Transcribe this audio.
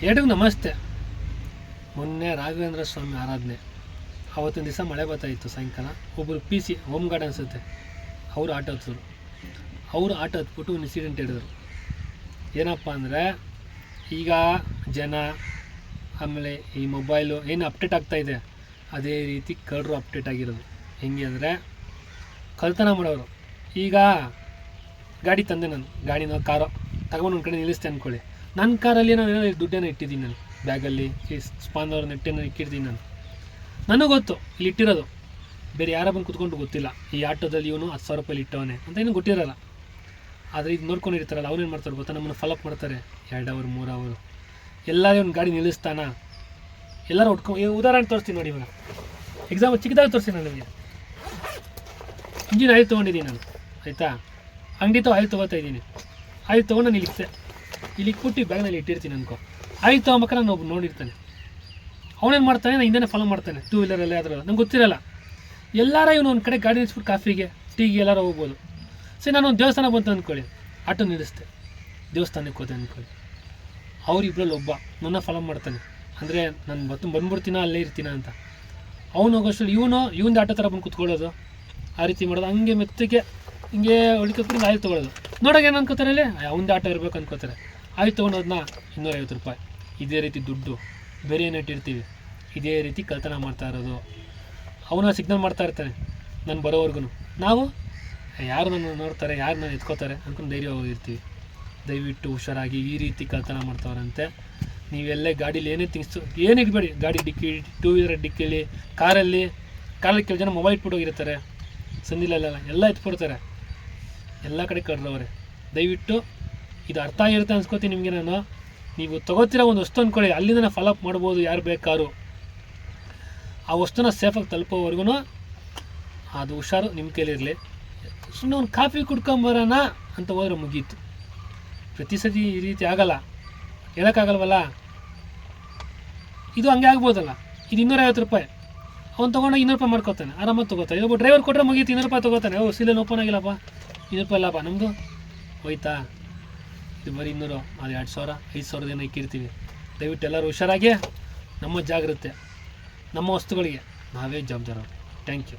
ಎಲ್ರಿಗೂ ನಮಸ್ತೆ. ಮೊನ್ನೆ ರಾಘವೇಂದ್ರ ಸ್ವಾಮಿ ಆರಾಧನೆ, ಅವತ್ತಿನ ದಿವಸ ಮಳೆ ಬರ್ತಾಯಿತ್ತು. ಸಾಯಂಕಾಲ ಒಬ್ಬರು PC ಹೋಮ್ ಗಾರ್ಡ್ ಅನಿಸುತ್ತೆ, ಅವರು ಆಟೋ ಹತ್ತಿದ್ರು. ಅವರು ಆಟೋ ಹತ್ಬಿಟ್ಟು ಒಂದು ಇನ್ಸಿಡೆಂಟ್ ಹೇಳಿದ್ರು. ಏನಪ್ಪ ಅಂದರೆ, ಈಗ ಜನ ಆಮೇಲೆ ಈ ಮೊಬೈಲು ಏನು ಅಪ್ಡೇಟ್ ಆಗ್ತಾಯಿದೆ, ಅದೇ ರೀತಿ ಕಳ್ಳರು ಅಪ್ಡೇಟ್ ಆಗಿರೋದು. ಹೆಂಗೆ ಅಂದರೆ, ಕಳ್ತನ ಮಾಡೋರು. ಈಗ ಗಾಡಿ ತಂದೆ, ನಾನು ಗಾಡಿನೋ ಕಾರೋ ತಗೊಂಡು ಒಂದು ಕಡೆ ನಿಲ್ಲಿಸ್ತೆ ಅಂದ್ಕೊಳ್ಳಿ. ನನ್ನ ಕಾರಲ್ಲಿ ನಾನು ಏನೋ ದುಡ್ಡೇನೋ ಇಟ್ಟಿದ್ದೀನಿ, ನಾನು ಬ್ಯಾಗಲ್ಲಿ ಈ ಸ್ಪಾನರ್ ನೆಟ್ಟೇನೋ ಇಟ್ಟಿರ್ತೀನಿ. ನನಗೆ ಗೊತ್ತು ಇಲ್ಲಿ ಇಟ್ಟಿರೋದು, ಬೇರೆ ಯಾರ ಬಂದು ಕೂತ್ಕೊಂಡು ಗೊತ್ತಿಲ್ಲ. ಈ ಆಟೋದಲ್ಲಿ ಇವನು 10,000 ರೂಪಾಯಿ ಇಟ್ಟವನೇ ಅಂತ ಏನೂ ಗೊತ್ತಿರೋಲ್ಲ. ಆದರೆ ಇದು ನೋಡ್ಕೊಂಡಿರ್ತಾರಲ್ಲ, ಅವ್ರೇನು ಮಾಡ್ತಾರೆ ಗೊತ್ತಾ, ನಮ್ಮನ್ನು ಫಾಲೋಅಪ್ ಮಾಡ್ತಾರೆ. 2 ಅವರ್ 3 ಅವರು ಎಲ್ಲರೂ ಒಂದು ಗಾಡಿ ನಿಲ್ಲಿಸ್ತಾನ, ಎಲ್ಲರೂ ಉಟ್ಕೊಂಡು. ಉದಾಹರಣೆ ತೋರಿಸ್ತೀನಿ ನೋಡಿ. ಇವಾಗ ಎಕ್ಸಾಂಪಲ್ ಚಿಕ್ಕದಾಗಿ ತೋರಿಸ್ತೀನಿ ನಾನು ನಿಮಗೆ. ಇಂಜಿನ್ ಆಯಿಲ್ ತೊಗೊಂಡಿದ್ದೀನಿ ನಾನು, ಆಯಿತಾ. ಅಂಗಡಿ ಆಯಿಲ್ ತೊಗೋತಾ ಇದ್ದೀನಿ. ಆಯಿಲ್ ತೊಗೊಂಡು ನಾನು ಇಲ್ಲಿ ಇಟ್ಬಿಟ್ಟು ಬ್ಯಾಗ್ನಲ್ಲಿ ಇಟ್ಟಿರ್ತೀನಿ ಅನ್ಕೋ. ಆಯಿಲ್ ತೊಗೊಬೇಕಾದ್ರೆ ನಾನು ಒಬ್ಬ ನೋಡಿರ್ತಾನೆ, ಅವನೇನು ಮಾಡ್ತಾನೆ, ನಾನು ಹಿಂದೆ ಫಾಲೋ ಮಾಡ್ತಾನೆ. 2 ವೀಲರಲ್ಲಿ ಆದರೂ ನಂಗೆ ಗೊತ್ತಿರಲ್ಲ. ಎಲ್ಲರೂ ಇವನು ಒಂದು ಕಡೆ ಗಾಡಿ ನಿಲ್ಲಿಸ್ಬಿಟ್ಟು ಕಾಫಿಗೆ ಟೀಗೆ ಎಲ್ಲರೂ ಹೋಗ್ಬೋದು. ಸರಿ, ನಾನು ಒಂದು ದೇವಸ್ಥಾನ ಬಂತು ಅಂದ್ಕೊಳ್ಳಿ, ಆಟೋ ನಿಲ್ಲಿಸ್ತೆ, ದೇವಸ್ಥಾನಕ್ಕೆ ಹೋದೆ ಅಂದ್ಕೊಳ್ಳಿ. ಅವರಿಬ್ಬರಲ್ಲಿ ಒಬ್ಬ ನನ್ನ ಫಾಲೋ ಮಾಡ್ತಾನೆ, ಅಂದರೆ ನಾನು ಬಂದ್ಬಿಡ್ತೀನ ಅಲ್ಲೇ ಇರ್ತೀನ ಅಂತ. ಅವನು ಹೋಗೋಷ್ಟು ಇವನು ಆಟೋ ಥರ ಬಂದು ಕೂತ್ಕೊಳ್ಳೋದು, ಆ ರೀತಿ ಮಾಡೋದು. ಹಂಗೆ ಮೆತ್ತಗೆ ಹಿಂಗೆ ಹೊಳಿಕೊಟ್ಟು ಆಯಿಲ್ ತೊಗೊಳ್ಳೋದು. ನೋಡೋಕೆ ಏನು ಅನ್ಕೋತಾರೆ, ಅಲ್ಲಿ ಅವ್ನದ್ದು ಆಟೋ ಇರಬೇಕು ಅನ್ಕೋತಾರೆ. ಆಯಿಲ್ ತೊಗೊಂಡೋದನ್ನ 250 ರೂಪಾಯಿ. ಇದೇ ರೀತಿ ದುಡ್ಡು ಬೇರೆ ಏನು ಇಟ್ಟಿರ್ತೀವಿ, ಇದೇ ರೀತಿ ಕಳ್ತನ ಮಾಡ್ತಾ ಇರೋದು. ಅವನ ಸಿಗ್ನಲ್ ಮಾಡ್ತಾ ಇರ್ತಾನೆ ನಾನು ಬರೋವರೆಗೂ. ನಾವು ಯಾರು ನನ್ನ ನೋಡ್ತಾರೆ, ಯಾರು ನಾನು ಎತ್ಕೋತಾರೆ ಅಂದ್ಕೊಂಡು ಧೈರ್ಯವಾಗಿರ್ತೀವಿ. ದಯವಿಟ್ಟು ಹುಷಾರಾಗಿ. ಈ ರೀತಿ ಕಳ್ತನ ಮಾಡ್ತಾವ್ರಂತೆ. ನೀವೆಲ್ಲೇ ಗಾಡೀಲಿ ಏನೇ ತಿಂಗ್ಸು ಏನು ಇಡಬೇಡಿ. ಗಾಡಿ ಡಿಕ್ಕಿ, 2 ವೀಲರ್ ಡಿಕ್ಕಿಲಿ, ಕಾರಲ್ಲಿ ಕೆಲವು ಜನ ಮೊಬೈಲ್ ಇಟ್ಬಿಟ್ಟು ಹೋಗಿರ್ತಾರೆ, ಸಂದಿಲೆಲ್ಲ ಎಲ್ಲ ಎತ್ಬಿಡ್ತಾರೆ. ಎಲ್ಲ ಕಡೆ ಕಡ್ರವ್ರೆ. ದಯವಿಟ್ಟು ಇದು ಅರ್ಥ ಆಗಿರುತ್ತೆ ಅನ್ಸ್ಕೊತೀನಿ ನಿಮಗೆ. ನೀವು ತೊಗೋತಿರೋ ಒಂದು ವಸ್ತು ಅಂದ್ಕೊಳ್ಳಿ, ಅಲ್ಲಿಂದ ನಾನು ಫಾಲೋಅಪ್ ಮಾಡ್ಬೋದು ಯಾರು ಬೇಕಾದ್ರು. ಆ ವಸ್ತುನ ಸೇಫಾಗಿ ತಲುಪೋವರೆಗೂ ಅದು ಹುಷಾರು ನಿಮ್ಮ ಕೈಲಿರಲಿ. ಸುಮ್ಮನೆ ಒಂದು ಕಾಫಿ ಕುಡ್ಕೊಂಬರೋಣ ಅಂತ ಹೋದ್ರೆ ಮುಗೀತು. ಪ್ರತಿ ಸತಿ ಈ ರೀತಿ ಆಗಲ್ಲ, ಹೇಳೋಕ್ಕಾಗಲ್ವಲ್ಲ. ಇದು ಹಂಗೆ ಆಗ್ಬೋದಲ್ಲ. ಇದು 250 ರೂಪಾಯಿ, ಅವ್ನು ತೊಗೊಂಡು 200 ರೂಪಾಯಿ ಮಾಡ್ಕೋತಾನೆ, ಆರಾಮಾಗಿ ತೊಗೋತಾನೆ. ಒಬ್ಬ ಡ್ರೈವರ್ ಕೊಟ್ಟರೆ ಮುಗೀತು, 200 ರೂಪಾಯಿ ತೊಗೋತಾನೆ. ಸೀಲೇನು ಓಪನ್ ಆಗಿಲ್ಲಪ್ಪ, 200 ರೂಪಾಯಿ ಲಾಭ ನಮ್ಮದು ಹೋಯ್ತಾ. ಇದು ಬರೀ 200, ಅದು 2,000 5,000 ಏನೋ ಇಕ್ಕಿರ್ತೀವಿ. ದಯವಿಟ್ಟು ಎಲ್ಲರೂ ಹುಷಾರಾಗಿ, ನಮ್ಮ ಜಾಗ್ರತೆ, ನಮ್ಮ ವಸ್ತುಗಳಿಗೆ ನಾವೇ ಜವಾಬ್ದಾರ. Thank you.